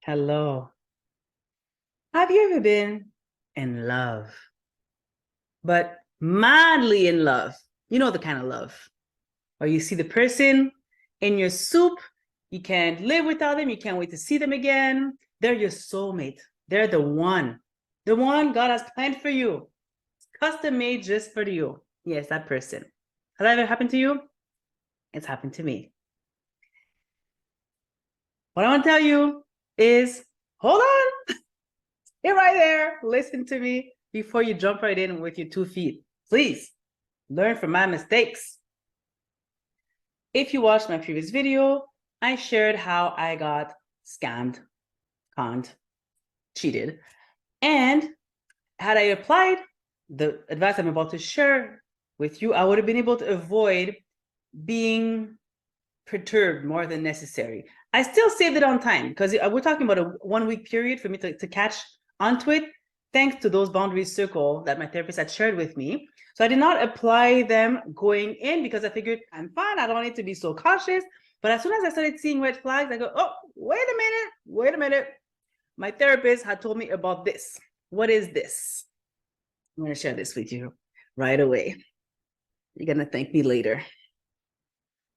Hello. Have you ever been in love, but madly in love? You know the kind of love where you see the person in your soup, you can't live without them, you can't wait to see them again. They're your soulmate. They're the one God has planned for you, custom made just for you. Yes, that person. Has that ever happened to you? It's happened to me. What I want to tell you is hold on. Stay right there. Listen to me before you jump right in with your 2 feet. Please learn from my mistakes. If you watched my previous video, I shared how I got scammed, conned, cheated. And had I applied the advice I'm about to share with you, I would have been able to avoid being perturbed more than necessary. I still saved it on time because we're talking about a 1 week period for me to catch onto it, thanks to those boundaries circle that my therapist had shared with me. So I did not apply them going in because I figured I'm fine. I don't need to be so cautious. But as soon as I started seeing red flags, I go, oh, wait a minute. My therapist had told me about this. What is this? I'm going to share this with you right away. You're going to thank me later.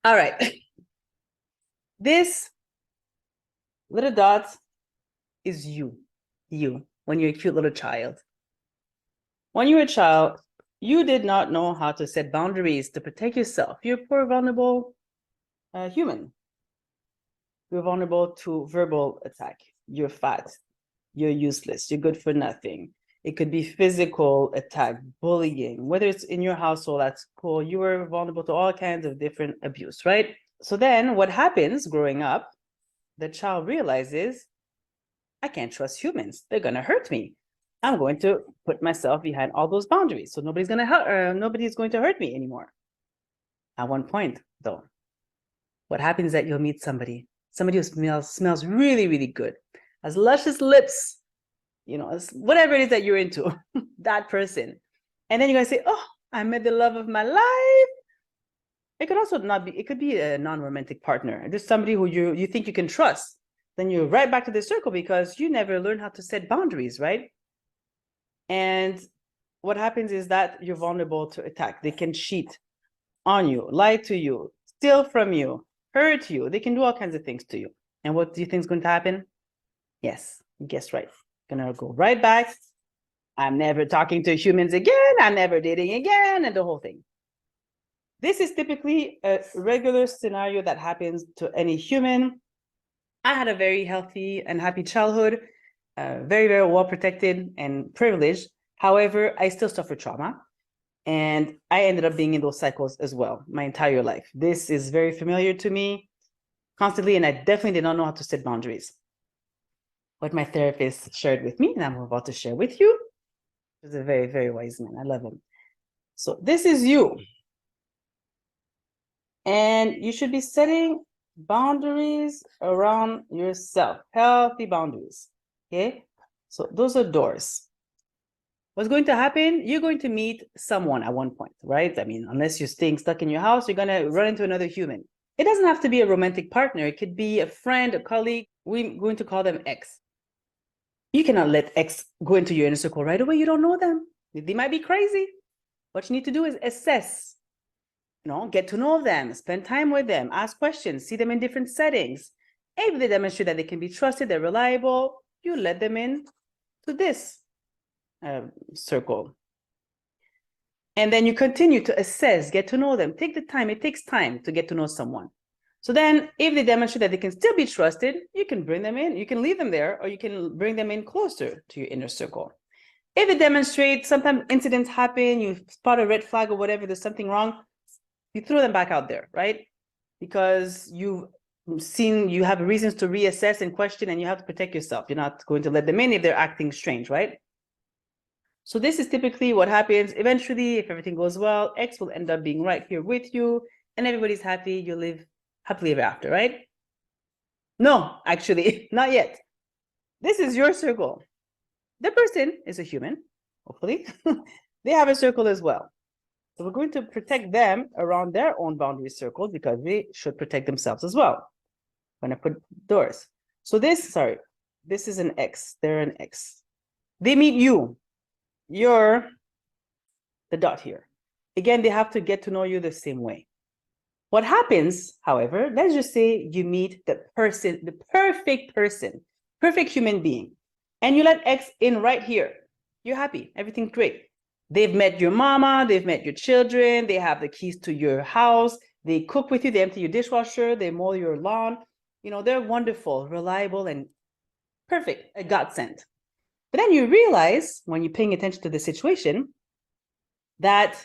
All right. This little dot is you, when you're a cute little child. When you were a child, you did not know how to set boundaries to protect yourself. You're a poor, vulnerable human. You're vulnerable to verbal attack. You're fat. You're useless. You're good for nothing. It could be physical attack, bullying, whether it's in your household, at school, you were vulnerable to all kinds of different abuse, right? So then what happens growing up, the child realizes, I can't trust humans. They're going to hurt me. I'm going to put myself behind all those boundaries. So nobody's going to hurt me anymore. At one point, though, what happens is that you'll meet somebody who smells really, really good, has luscious lips, whatever it is that you're into, that person. And then you're going to say, oh, I met the love of my life. It could also not be, it could be a non-romantic partner. Just somebody who you think you can trust. Then you're right back to the circle because you never learned how to set boundaries, right? And what happens is that you're vulnerable to attack. They can cheat on you, lie to you, steal from you, hurt you. They can do all kinds of things to you. And what do you think is going to happen? Yes, you guessed right. Gonna go right back. I'm never talking to humans again. I'm never dating again, and the whole thing. This is typically a regular scenario that happens to any human. I had a very healthy and happy childhood, very, very well protected and privileged. However, I still suffer trauma. And I ended up being in those cycles as well, my entire life. This is very familiar to me constantly, and I definitely did not know how to set boundaries. What my therapist shared with me, and I'm about to share with you, is a very, very wise man. I love him. So this is you. And you should be setting boundaries around yourself, healthy boundaries, okay? So those are doors. What's going to happen? You're going to meet someone at one point, right? I mean, unless you're staying stuck in your house, you're going to run into another human. It doesn't have to be a romantic partner. It could be a friend, a colleague. We're going to call them X. You cannot let X go into your inner circle right away. You don't know them. They might be crazy. What you need to do is assess, get to know them, spend time with them, ask questions, see them in different settings. If they demonstrate that they can be trusted, they're reliable, you let them in to this circle. And then you continue to assess, get to know them, take the time. It takes time to get to know someone. So then if they demonstrate that they can still be trusted, you can bring them in, you can leave them there, or you can bring them in closer to your inner circle. If it demonstrates, sometimes incidents happen, you spot a red flag or whatever, there's something wrong, you throw them back out there, right? Because you've seen, you have reasons to reassess and question, and you have to protect yourself. You're not going to let them in if they're acting strange, right? So this is typically what happens. Eventually, if everything goes well, X will end up being right here with you, and everybody's happy. You live happily ever after, right? No, actually, not yet. This is your circle. The person is a human, hopefully. They have a circle as well. So we're going to protect them around their own boundary circles because they should protect themselves as well. When I put doors. So this This is an X. They're an X. They meet you. You're the dot here. Again, they have to get to know you the same way. What happens, however, let's just say you meet the person, the perfect person, perfect human being, and you let X in right here. You're happy. Everything's great. They've met your mama. They've met your children. They have the keys to your house. They cook with you. They empty your dishwasher. They mow your lawn. You know, they're wonderful, reliable, and perfect, a godsend. But then you realize when you're paying attention to the situation that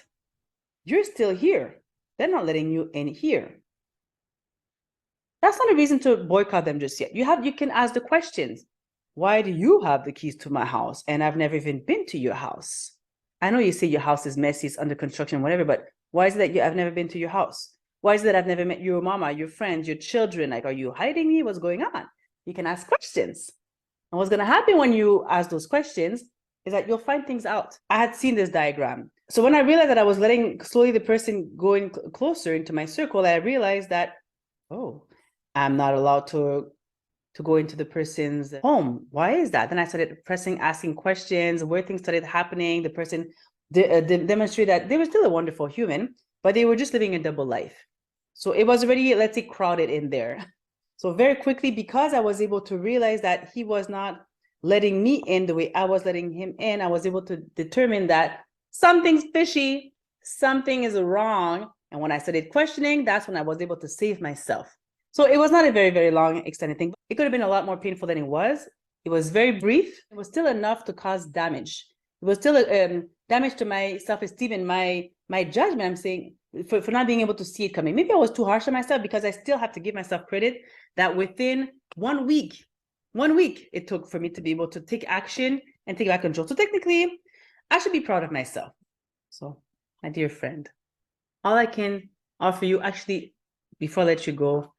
you're still here. They're not letting you in here. That's not a reason to boycott them just yet. You can ask the questions. Why do you have the keys to my house and I've never even been to your house? I know you say your house is messy, it's under construction, whatever, but why is it that I've never been to your house? Why is it that I've never met your mama, your friends, your children? Like, are you hiding me? What's going on? You can ask questions. And what's going to happen when you ask those questions is that you'll find things out. I had seen this diagram. So when I realized that I was letting slowly the person going closer into my circle, I realized that, oh, I'm not allowed to go into the person's home. Why is that? Then I started asking questions, where things started happening. The person demonstrated that they were still a wonderful human, but they were just living a double life. So it was already, let's say, crowded in there. So very quickly, because I was able to realize that he was not letting me in the way I was letting him in, I was able to determine that something's fishy, something is wrong. And when I started questioning, that's when I was able to save myself. So it was not a very, very long extended thing. It could have been a lot more painful than it was. It was very brief. It was still enough to cause damage. It was still damage to my self-esteem and my judgment. I'm saying for not being able to see it coming. Maybe I was too harsh on myself because I still have to give myself credit that within 1 week, it took for me to be able to take action and take back control. So technically, I should be proud of myself. So, my dear friend, all I can offer you, actually, before I let you go,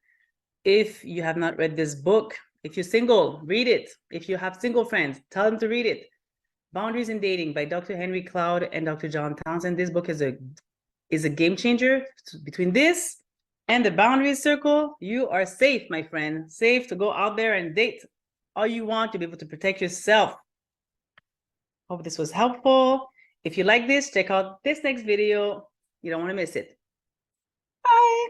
if you have not read this book, if you're single, read it. If you have single friends, tell them to read it. Boundaries in Dating by Dr. Henry Cloud and Dr. John Townsend. This book is a game changer. Between this and the boundaries circle, you are safe, my friend. Safe to go out there and date all you want to be able to protect yourself. Hope this was helpful. If you like this, check out this next video. You don't want to miss it. Bye.